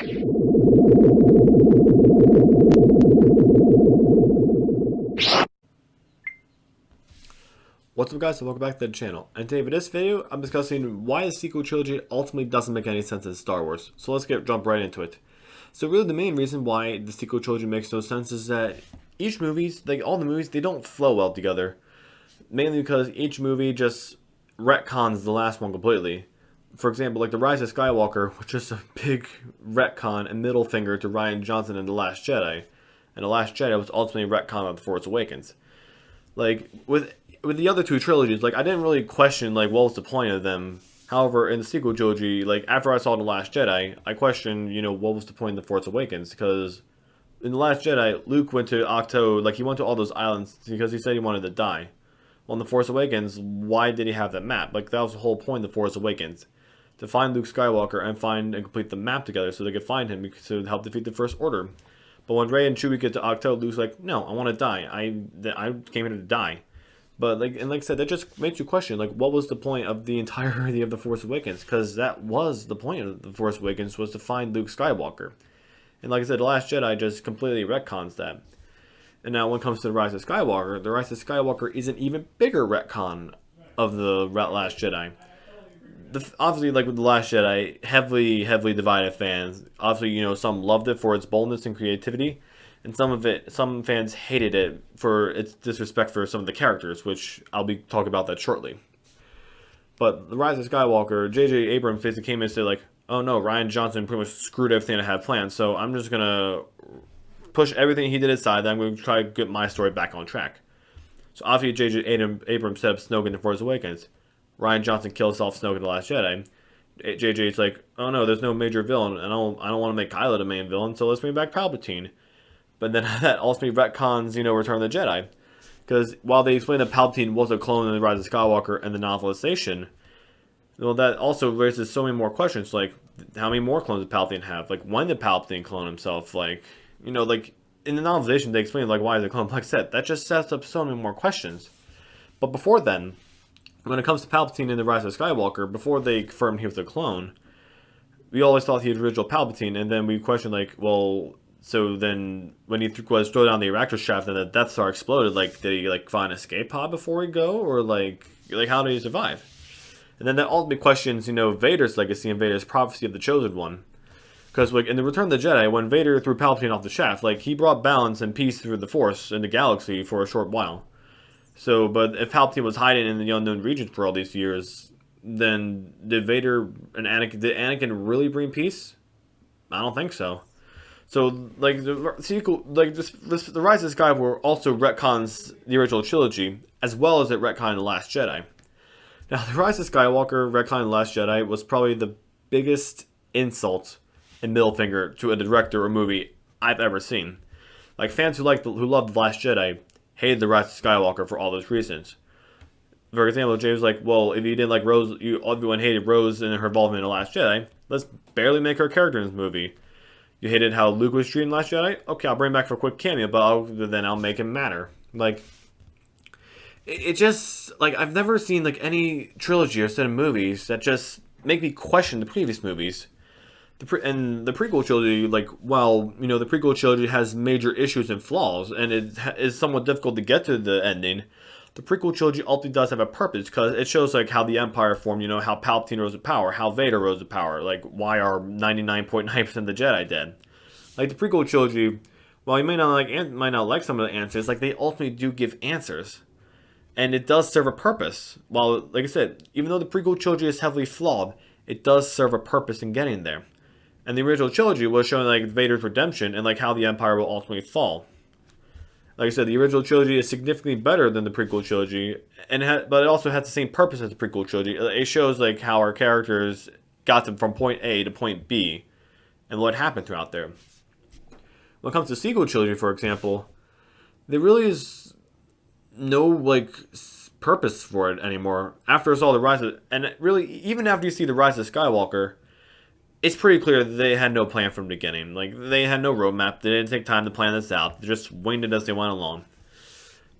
What's up guys, and welcome back to the channel. And today for this video, I'm discussing why the sequel trilogy ultimately doesn't make any sense in Star Wars. So let's jump right into it. So really the main reason why the sequel trilogy makes no sense is that each movies, like all the movies, they don't flow well together. Mainly because each movie just retcons the last one completely. For example, like The Rise of Skywalker, which is a big retcon and middle finger to Rian Johnson in The Last Jedi. And The Last Jedi was ultimately retcon of The Force Awakens. Like, with the other two trilogies, like, I didn't really question, like, what was the point of them. However, in the sequel trilogy, like, after I saw The Last Jedi, I questioned, what was the point of The Force Awakens, because in The Last Jedi, Luke went to Octo, like, he went to all those islands because he said he wanted to die. Well, in The Force Awakens, why did he have that map? Like, that was the whole point of The Force Awakens. To find Luke Skywalker and complete the map together so they could find him to help defeat the First Order. But when Rey and Chewie get to Octo, Luke's like, no, I want to die. I came here to die. But like I said, that just makes you question, like, what was the point of the entirety of The Force Awakens? Because that was the point of The Force Awakens, was to find Luke Skywalker. And like I said, The Last Jedi just completely retcons that. And now when it comes to The Rise of Skywalker is an even bigger retcon of The Last Jedi. Obviously, like with The Last Jedi, heavily divided fans. Obviously, some loved it for its boldness and creativity. And some fans hated it for its disrespect for some of the characters, which I'll be talking about that shortly. But The Rise of Skywalker, J.J. Abrams basically came in and said, like, oh no, Rian Johnson pretty much screwed everything I had planned, so I'm just going to push everything he did aside, then I'm going to try to get my story back on track. So obviously J.J. Abrams set up Snoke in The Force Awakens. Rian Johnson kills off Snoke in The Last Jedi. JJ's like, oh no, there's no major villain, and I don't want to make Kylo the main villain, so let's bring back Palpatine. But then that ultimately retcons, Return of the Jedi. Because while they explain that Palpatine was a clone in The Rise of Skywalker and the novelization, well, that also raises so many more questions. Like, how many more clones did Palpatine have? Like, when did Palpatine clone himself? Like, like, in the novelization, they explain, like, why is it a clone? Like I said, that just sets up so many more questions. But before then, when it comes to Palpatine in The Rise of Skywalker, before they confirmed he was a clone, we always thought he was original Palpatine, and then we questioned, like, well, so then when he was thrown down the reactor shaft and the Death Star exploded, like, did he, like, find an escape pod before he go? Or, like how did he survive? And then that ultimately questions, Vader's legacy and Vader's prophecy of the Chosen One. Because, like, in the Return of the Jedi, when Vader threw Palpatine off the shaft, like, he brought balance and peace through the Force in the galaxy for a short while. So, but if Palpatine was hiding in the unknown regions for all these years, then did Anakin really bring peace? I don't think so. So, like, the sequel, like, The Rise of Skywalker also retcons the original trilogy, as well as it retconned The Last Jedi. Now, The Rise of Skywalker retconning The Last Jedi was probably the biggest insult and middle finger to a director or movie I've ever seen. Like, fans who loved The Last Jedi hated The Rise of Skywalker for all those reasons. For example, James was like, well, if you didn't like Rose, everyone hated Rose and her involvement in The Last Jedi, let's barely make her a character in this movie. You hated how Luke was treated in Last Jedi? Okay, I'll bring him back for a quick cameo, but then I'll make him matter. Like, it just, like, I've never seen, like, any trilogy or set of movies that just make me question the previous movies. And the prequel trilogy, like, while, the prequel trilogy has major issues and flaws, and it is somewhat difficult to get to the ending, the prequel trilogy ultimately does have a purpose, because it shows, like, how the Empire formed, how Palpatine rose to power, how Vader rose to power, like, why are 99.9% of the Jedi dead. Like, the prequel trilogy, while you might not like some of the answers, like, they ultimately do give answers. And it does serve a purpose. While, like I said, even though the prequel trilogy is heavily flawed, it does serve a purpose in getting there. And the original trilogy was showing, like, Vader's redemption and, like, how the Empire will ultimately fall. Like I said, the original trilogy is significantly better than the prequel trilogy, but it also has the same purpose as the prequel trilogy. It shows, like, how our characters got them from point A to point B, and what happened throughout there. When it comes to the sequel trilogy, for example, there really is no, like, purpose for it anymore. After it's all the rise of, and really, even after you see the Rise of Skywalker, it's pretty clear that they had no plan from the beginning. Like, they had no roadmap. They didn't take time to plan this out. They just winged it as they went along.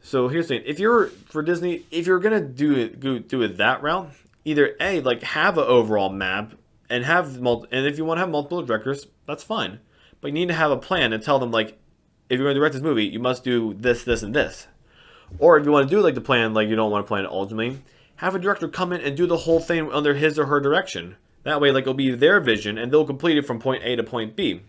So here's the thing: if you're gonna do it that route, either A, like, have an overall map and and if you want to have multiple directors, that's fine. But you need to have a plan and tell them, like, if you're going to direct this movie, you must do this, this, and this. Or if you want to do like the plan, like you don't want to plan it ultimately, have a director come in and do the whole thing under his or her direction. That way, like, it'll be their vision, and they'll complete it from point A to point B.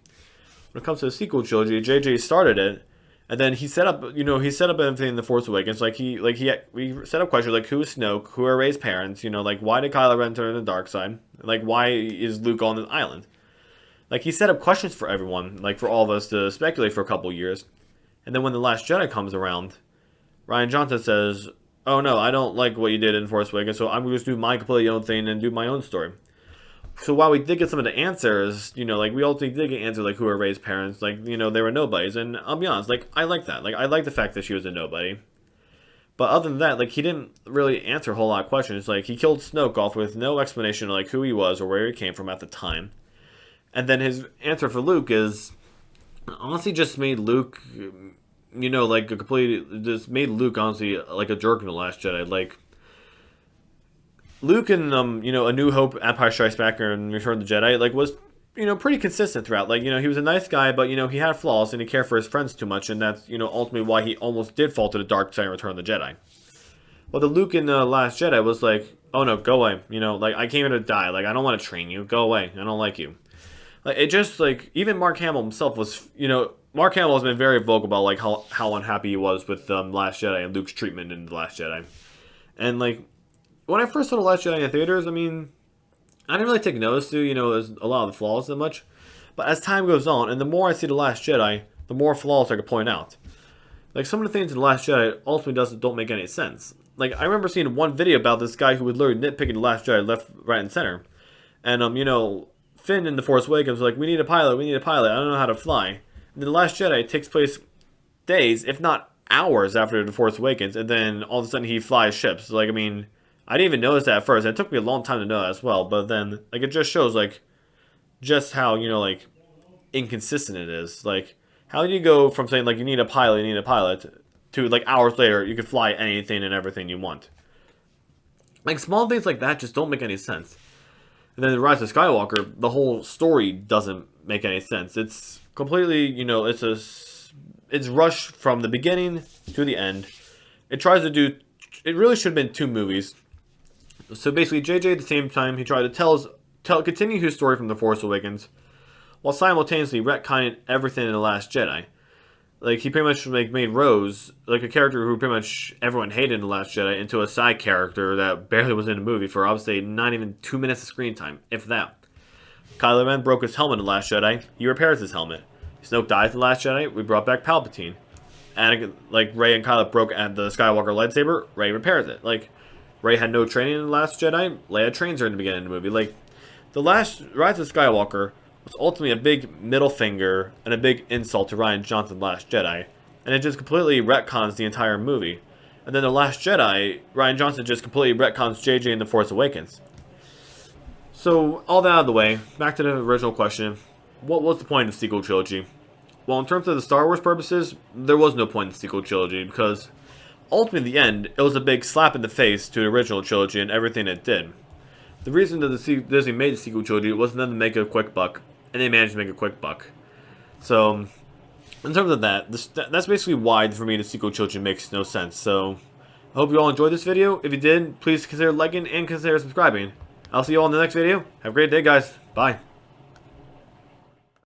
When it comes to the sequel trilogy, JJ started it, and then he set up everything in The Force Awakens. We set up questions like, who is Snoke, who are Rey's parents, like, why did Kylo Ren turn to the dark side, like, why is Luke on this island? Like, he set up questions for everyone, like, for all of us to speculate for a couple years. And then when The Last Jedi comes around, Rian Johnson says, oh no, I don't like what you did in Force Awakens, so I'm going to just do my completely own thing and do my own story. So while we did get some of the answers, like, we ultimately did get answers, like, who are Rey's parents, like, they were nobodies, and I'll be honest, like, I like that. Like, I like the fact that she was a nobody. But other than that, like, he didn't really answer a whole lot of questions. Like, he killed Snoke off with no explanation of, like, who he was or where he came from at the time. And then his answer for Luke is, honestly, just made Luke, just made Luke, honestly, like a jerk in The Last Jedi. Like, Luke in, A New Hope, Empire Strikes Back, and Return of the Jedi, like, was, pretty consistent throughout. Like, he was a nice guy, but, he had flaws, and he cared for his friends too much, and that's, ultimately why he almost did fall to the dark side in Return of the Jedi. Well, the Luke in The Last Jedi was like, oh no, go away. Like, I came here to die. Like, I don't want to train you. Go away. I don't like you. Like, it just, like, even Mark Hamill himself was, Mark Hamill has been very vocal about, like, how unhappy he was with Last Jedi and Luke's treatment in The Last Jedi. And, like, when I first saw The Last Jedi in theaters, I mean, I didn't really take notice to, a lot of the flaws that much. But as time goes on, and the more I see The Last Jedi, the more flaws I could point out. Like, some of the things in The Last Jedi ultimately don't make any sense. Like, I remember seeing one video about this guy who was literally nitpicking The Last Jedi left, right, and center. And, Finn in The Force Awakens was like, we need a pilot, I don't know how to fly. And then The Last Jedi takes place days, if not hours after The Force Awakens, and then all of a sudden he flies ships. Like, I mean, I didn't even notice that at first. It took me a long time to know that as well. But then, like, it just shows, like, just how, like, inconsistent it is. Like, how do you go from saying, like, you need a pilot, to, like, hours later, you can fly anything and everything you want? Like, small things like that just don't make any sense. And then The Rise of Skywalker, the whole story doesn't make any sense. It's completely, it's rushed from the beginning to the end. It really should have been 2 movies. So basically, JJ at the same time, he tried to continue his story from The Force Awakens, while simultaneously retconning everything in The Last Jedi. Like, he pretty much made Rose, like, a character who pretty much everyone hated in The Last Jedi, into a side character that barely was in the movie for, obviously, not even 2 minutes of screen time, if that. Kylo Ren broke his helmet in The Last Jedi, he repairs his helmet. Snoke dies in The Last Jedi, we brought back Palpatine. And, like, Rey and Kylo broke at the Skywalker lightsaber, Rey repairs it. Like, Rey had no training in The Last Jedi, Leia trains her in the beginning of the movie. Like, The Rise of Skywalker was ultimately a big middle finger and a big insult to Rian Johnson's Last Jedi, and it just completely retcons the entire movie. And then The Last Jedi, Rian Johnson just completely retcons JJ in The Force Awakens. So, all that out of the way, back to the original question, what was the point of the sequel trilogy? Well, in terms of the Star Wars purposes, there was no point in the sequel trilogy, because ultimately in the end, it was a big slap in the face to the original trilogy and everything it did. The reason that Disney made the sequel trilogy was for them to make a quick buck, and they managed to make a quick buck. So, in terms of that, that's basically why, for me, the sequel trilogy makes no sense. So, I hope you all enjoyed this video. If you did, please consider liking and consider subscribing. I'll see you all in the next video. Have a great day, guys. Bye.